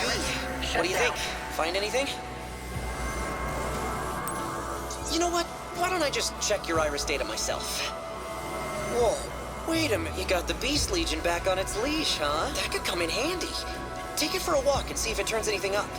What do you think? Find anything? You know what? Why don't I just check your iris data myself? Whoa, wait a minute. You got the Beast Legion back on its leash, huh? That could come in handy. Take it for a walk and see if it turns anything up.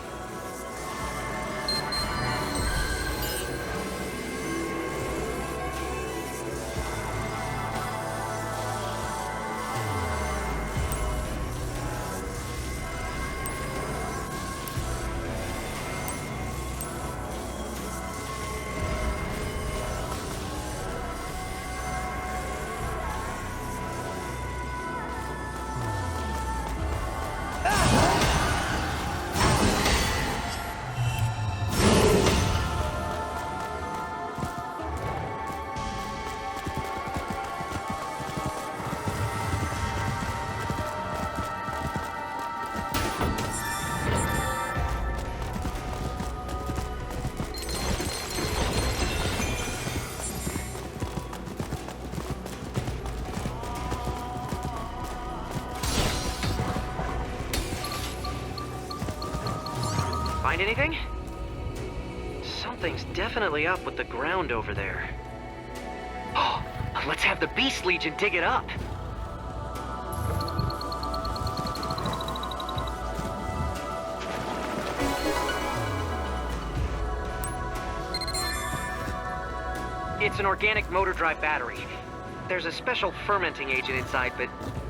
Find anything? Something's definitely up with the ground over there. Oh, let's have the Beast Legion dig it up. It's an organic motor drive battery. There's a special fermenting agent inside, but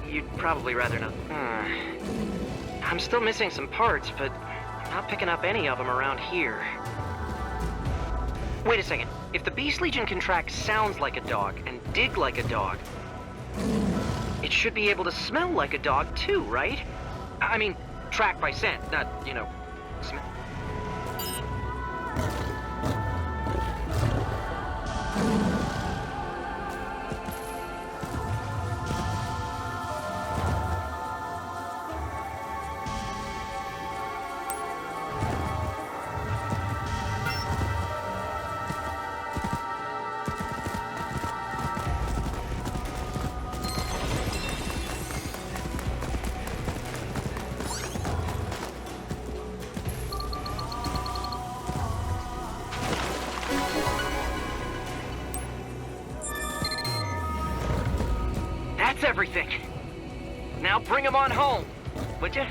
you'd probably rather not. I'm still missing some parts, but not picking up any of them around here. Wait a second. If the Beast Legion can track sounds like a dog and dig like a dog, it should be able to smell like a dog too, right? I mean, track by scent, not, you know, smell. That's everything. Now bring him on home, would you?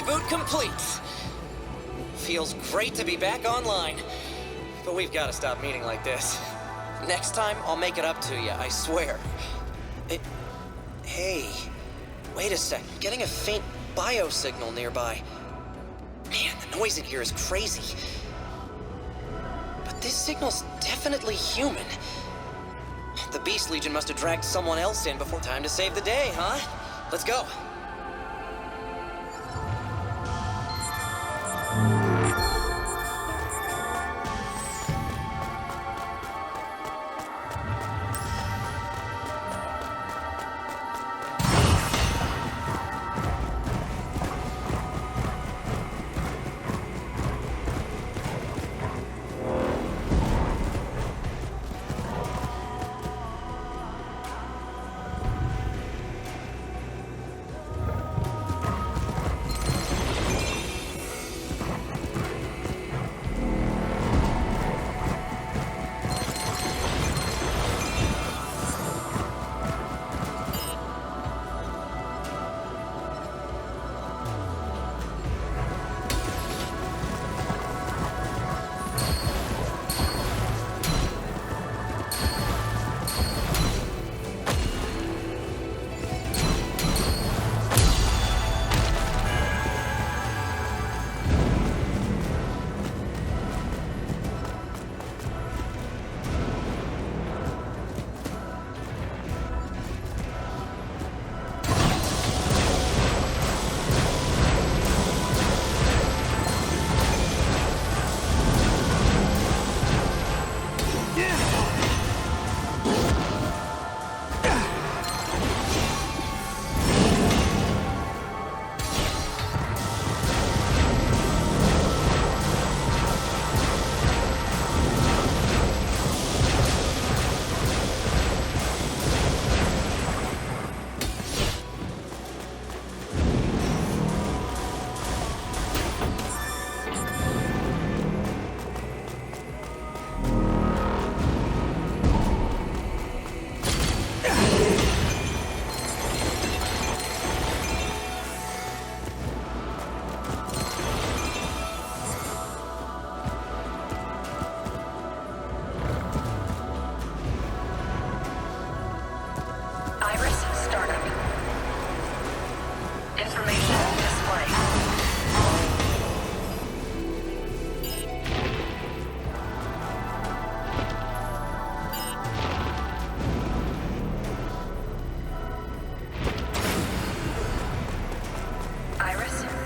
Reboot complete. Feels great to be back online. But we've got to stop meeting like this. Next time, I'll make it up to you, I swear. Hey, wait a sec. I'm getting a faint biosignal nearby. Man, the noise in here is crazy. But this signal's definitely human. The Beast Legion must have dragged someone else in before time to save the day, huh? Let's go.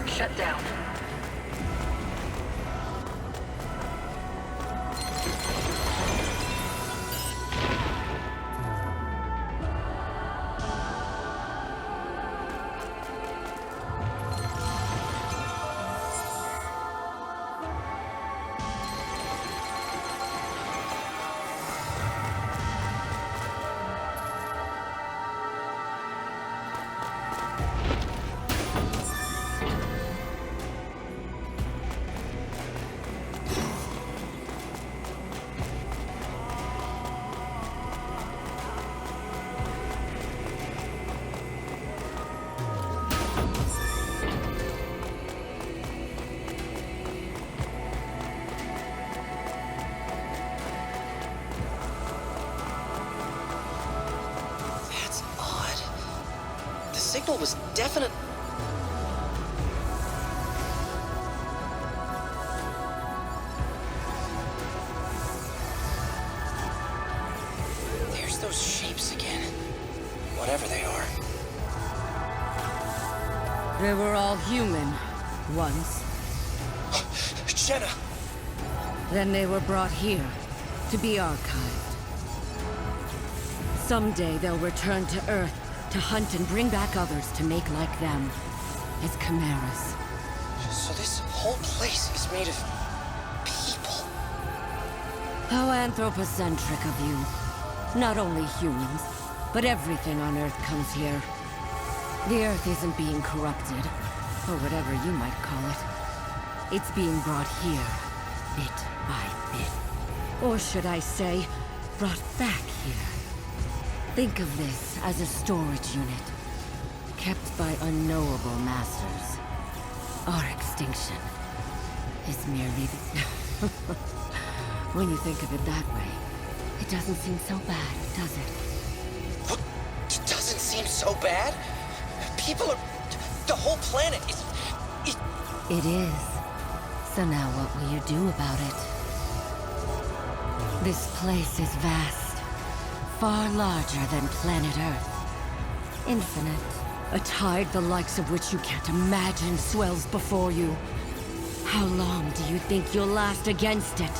Shut down. Signal was definite. There's those shapes again. Whatever they are. They were all human, once. Jenna! Then they were brought here, to be archived. Someday they'll return to Earth, to hunt and bring back others to make like them, as chimeras. So this whole place is made of people. How anthropocentric of you. Not only humans, but everything on Earth comes here. The Earth isn't being corrupted, or whatever you might call it. It's being brought here, bit by bit. Or should I say, brought back here. Think of this as a storage unit, kept by unknowable masters. our extinction is merely the... When you think of it that way, it doesn't seem so bad, does it? What? It doesn't seem so bad? People are... The whole planet is... It is. So now what will you do about it? This place is vast. Far larger than planet Earth. Infinite. A tide the likes of which you can't imagine swells before you. How long do you think you'll last against it?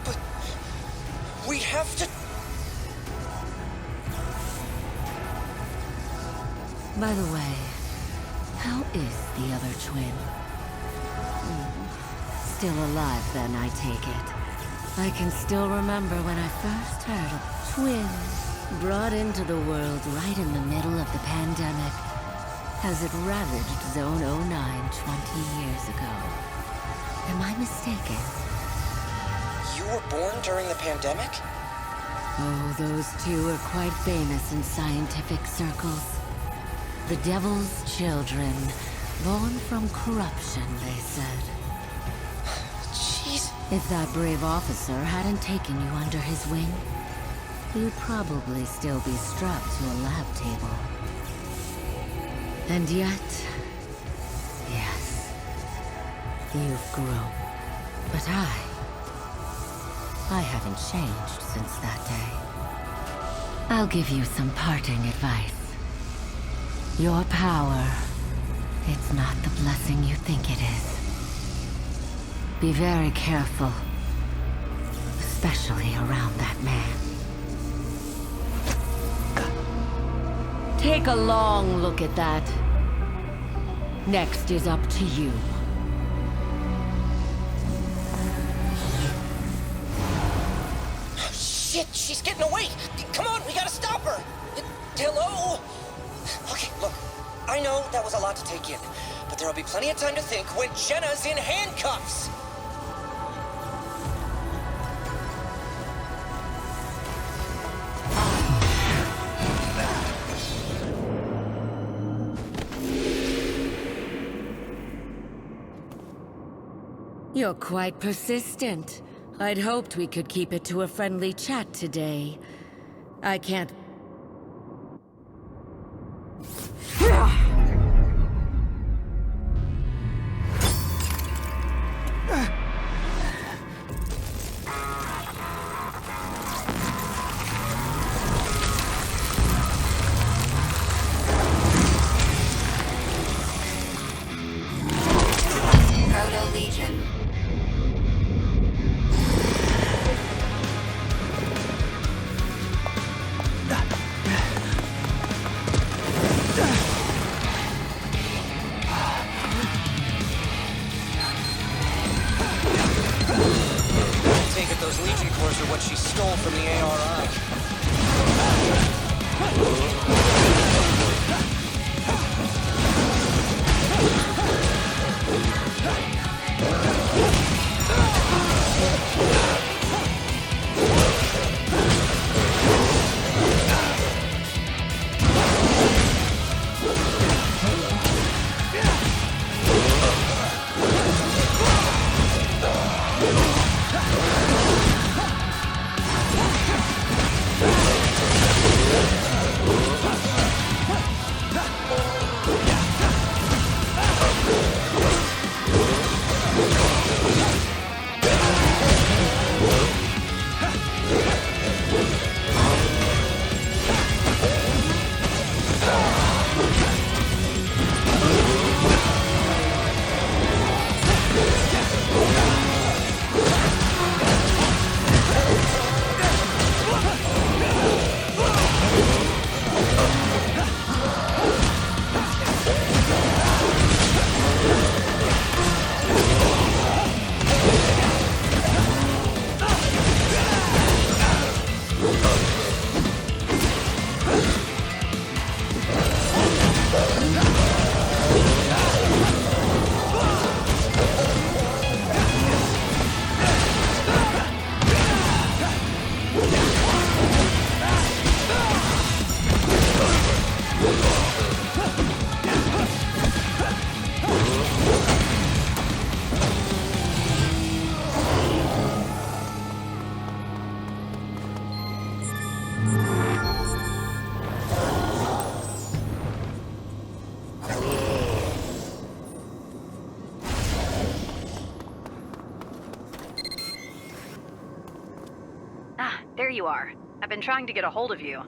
But... We have to... By the way, how is the other twin? Still alive then, I take it. I can still remember when I first heard of twins brought into the world right in the middle of the pandemic, as it ravaged Zone 09 20 years ago. Am I mistaken? You were born during the pandemic? Oh, those two are quite famous in scientific circles. The devil's children, born from corruption, they said. Jeez. If that brave officer hadn't taken you under his wing, you'd probably still be strapped to a lab table. And yet... yes, you've grown. But I haven't changed since that day. I'll give you some parting advice. Your power, it's not the blessing you think it is. Be very careful, especially around that man. Take a long look at that. Next is up to you. Shit, she's getting away! Come on, we gotta stop her! Hello? Okay, look, I know that was a lot to take in, but there'll be plenty of time to think when Jenna's in handcuffs! You're quite persistent. I'd hoped we could keep it to a friendly chat today. I can't... you are. I've been trying to get a hold of you.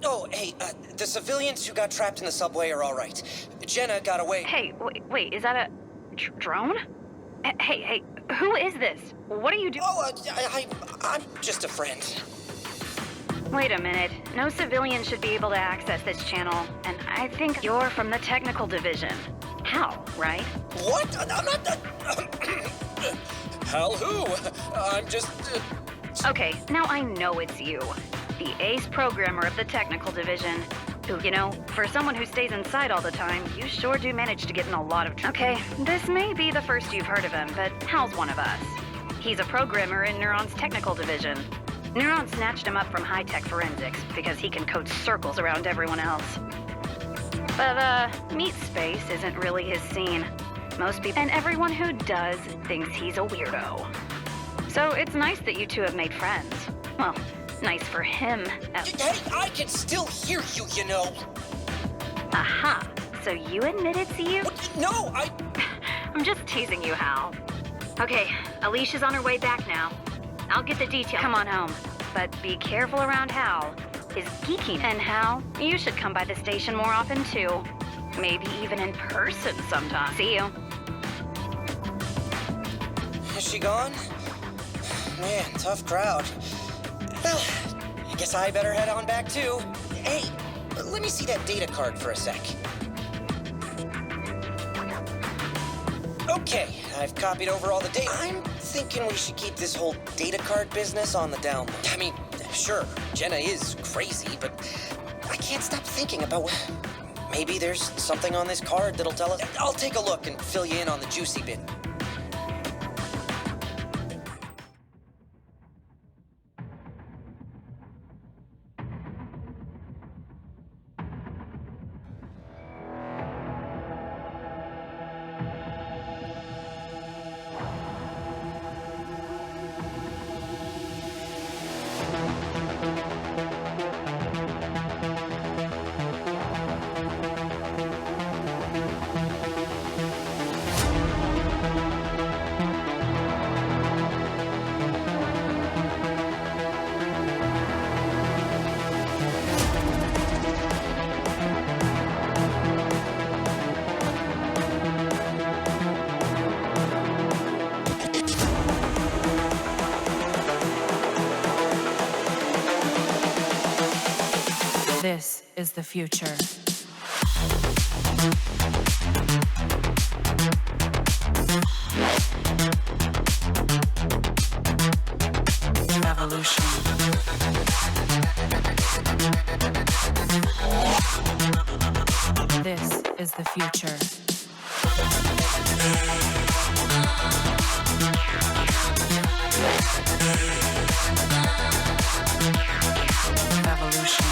Oh, hey, the civilians who got trapped in the subway are all right. Jenna got away. Hey, wait, is that a drone? Hey, who is this? What are you doing? Oh, I'm just a friend. Wait a minute. No civilian should be able to access this channel, and I think you're from the technical division. Hal, right? What? I'm not... Hal who? I'm just... Okay, now I know it's you. The ace programmer of the technical division. Who, you know, for someone who stays inside all the time, you sure do manage to get in a lot of trouble. Okay, this may be the first you've heard of him, but Hal's one of us. He's a programmer in Neuron's technical division. Neuron snatched him up from high-tech forensics because he can code circles around everyone else. But, meat space isn't really his scene. Most people, and everyone who does, thinks he's a weirdo. So it's nice that you two have made friends. Well, nice for him. Hey, I can still hear you, you know. Aha, so you admit it's you? What? No, I'm just teasing you, Hal. Okay, Alicia's on her way back now. I'll get the details. Come on home. But be careful around Hal. His geeky. And Hal, you should come by the station more often too. Maybe even in person sometime. See you. Is she gone? Man, tough crowd. Well, I guess I better head on back too. Hey, let me see that data card for a sec. Okay, I've copied over all the data. I'm thinking we should keep this whole data card business on the down low. I mean, sure, Jenna is crazy, but I can't stop thinking about what... Maybe there's something on this card that'll tell us... I'll take a look and fill you in on the juicy bit. This is the future. Evolution. This is the future. Evolution.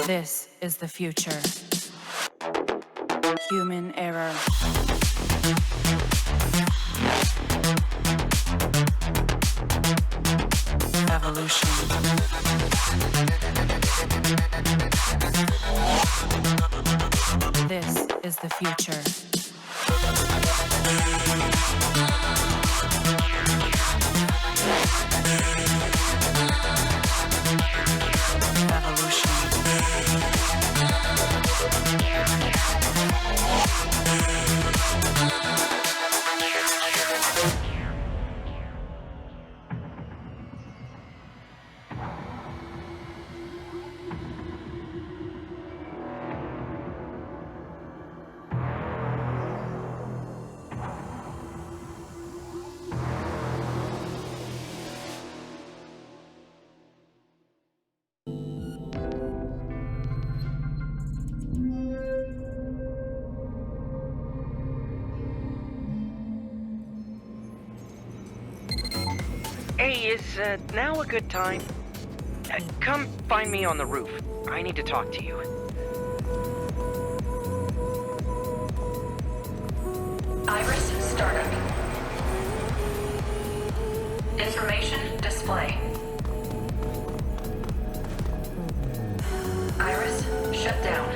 This is the future. Human error. Evolution. This is the future. Is now a good time? Come find me on the roof. I need to talk to you. Iris startup. Information display. Iris shut down.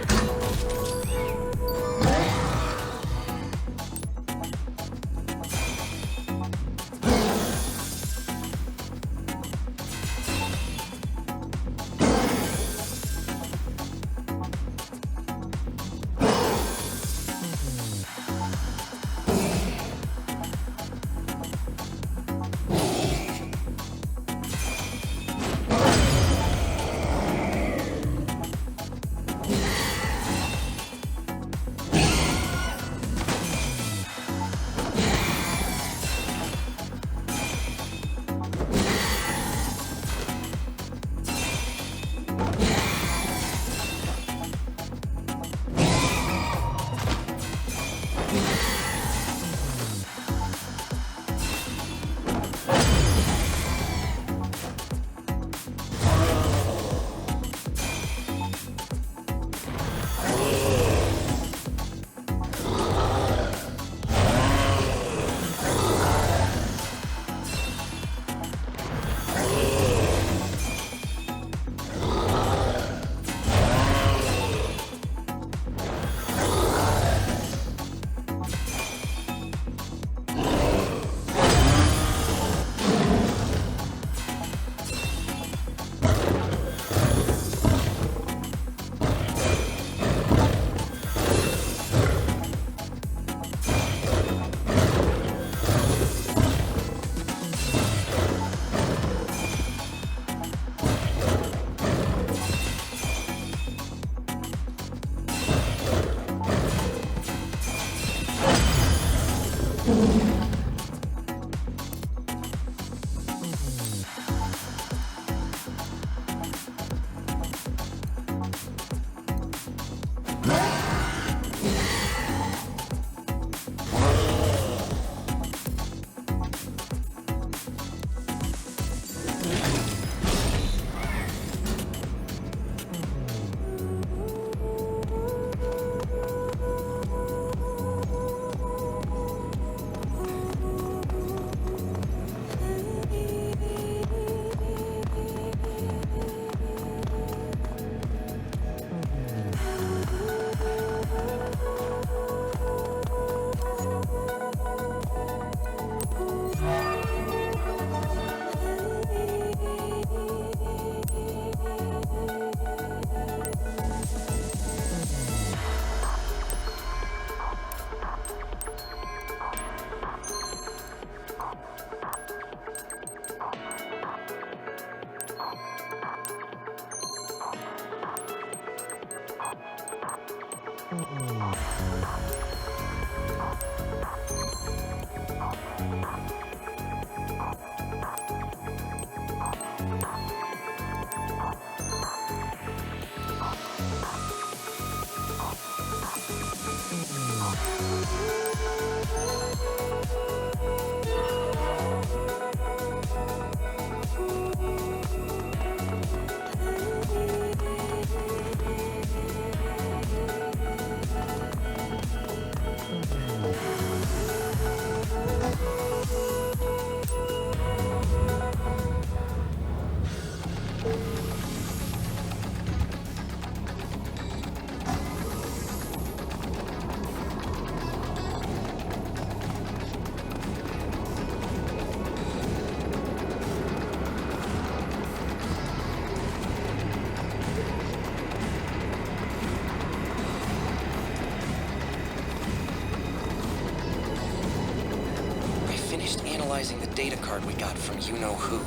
Analyzing the data card we got from you-know-who.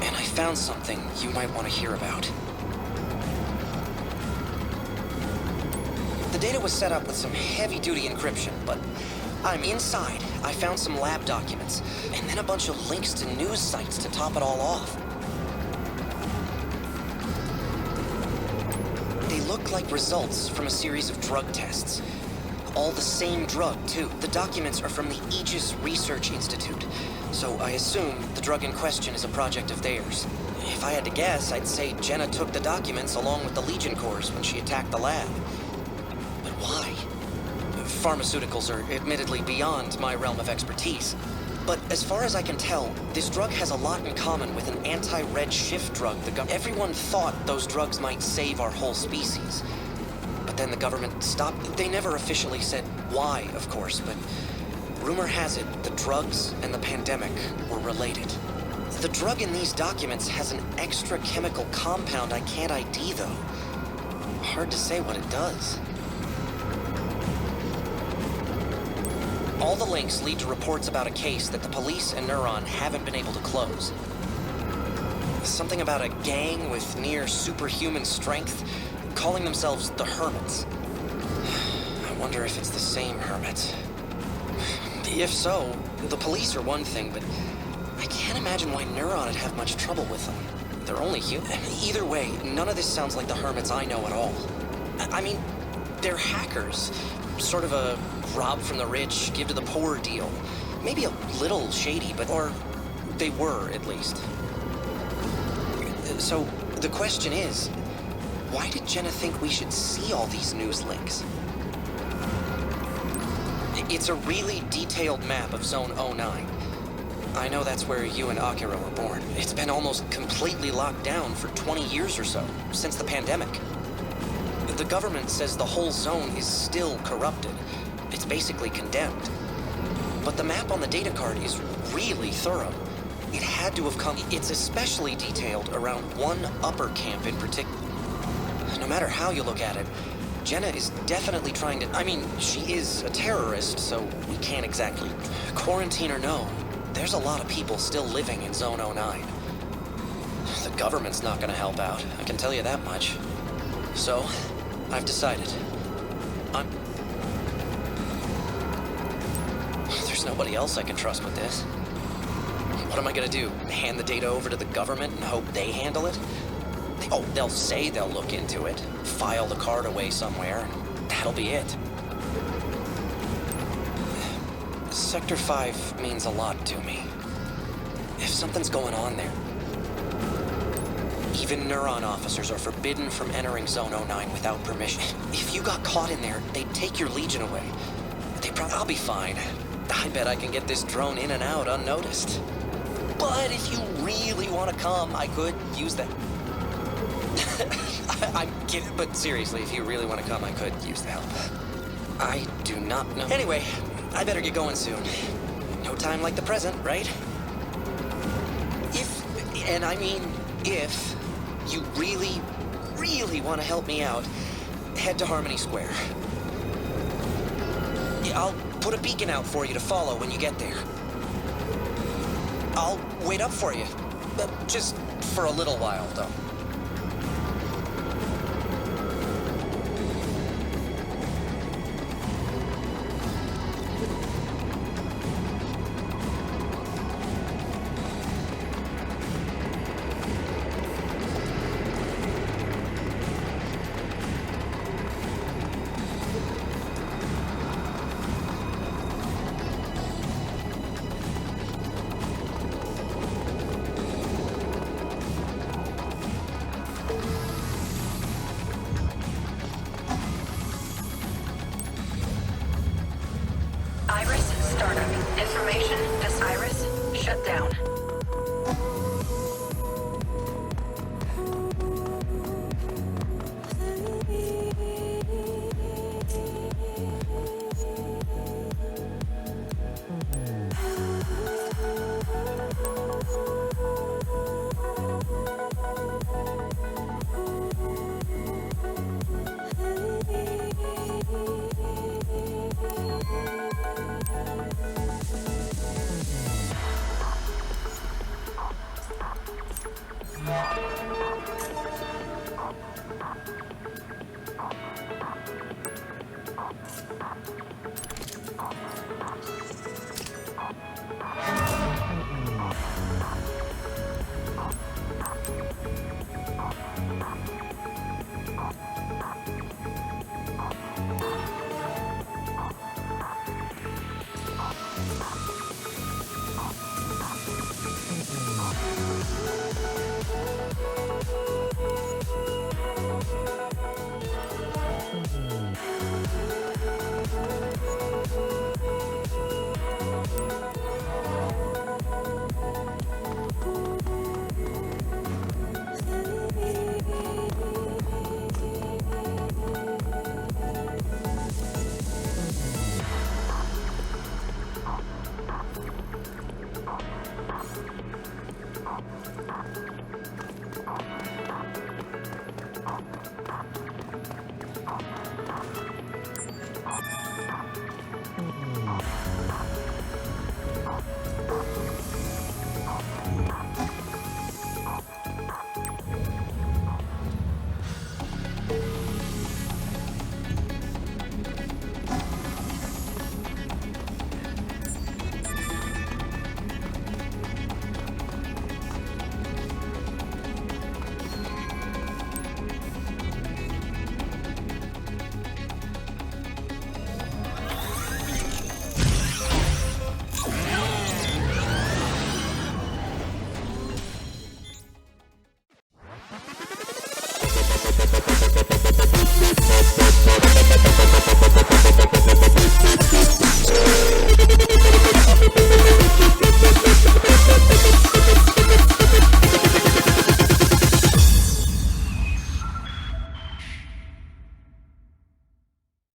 And I found something you might want to hear about. The data was set up with some heavy-duty encryption, but I'm inside. I found some lab documents, and then a bunch of links to news sites to top it all off. They look like results from a series of drug tests. all the same drug, too. The documents are from the Aegis Research Institute, so I assume the drug in question is a project of theirs. If I had to guess, I'd say Jenna took the documents along with the Legion Corps when she attacked the lab. But why? Pharmaceuticals are admittedly beyond my realm of expertise. But as far as I can tell, this drug has a lot in common with an anti-red shift drug. Everyone thought those drugs might save our whole species. But then the government stopped. They never officially said why, of course, but rumor has it the drugs and the pandemic were related. The drug in these documents has an extra chemical compound I can't ID, though. Hard to say what it does. All the links lead to reports about a case that the police and Neuron haven't been able to close. Something about a gang with near superhuman strength, calling themselves the Hermits. I wonder if it's the same Hermits. If so, the police are one thing, but I can't imagine why Neuron would have much trouble with them. They're only human. Either way, none of this sounds like the Hermits I know at all. I mean, they're hackers. Sort of a rob from the rich, give to the poor deal. Maybe a little shady, but... or they were, at least. So, the question is, why did Jenna think we should see all these news links? It's a really detailed map of Zone 09. I know that's where you and Akira were born. It's been almost completely locked down for 20 years or so, since the pandemic. The government says the whole zone is still corrupted. It's basically condemned. But the map on the data card is really thorough. It had to have come... It's especially detailed around one upper camp in particular. No matter how you look at it, Jenna is definitely trying to... I mean, she is a terrorist, so we can't exactly... Quarantine or no, there's a lot of people still living in Zone 09. The government's not gonna help out, I can tell you that much. So, I've decided. There's nobody else I can trust with this. What am I gonna do? Hand the data over to the government and hope they handle it? Oh, they'll say they'll look into it, file the card away somewhere, and that'll be it. Sector 5 means a lot to me. If something's going on there, even Neuron officers are forbidden from entering Zone 09 without permission. If you got caught in there, they'd take your Legion away. I'll be fine. I bet I can get this drone in and out unnoticed. But if you really want to come, I could use that. I'm kidding, but seriously, if you really want to come, I could use the help. I do not know. Anyway, I better get going soon. No time like the present, right? And I mean if, you really, really want to help me out, head to Harmony Square. I'll put a beacon out for you to follow when you get there. I'll wait up for you. Just for a little while, though.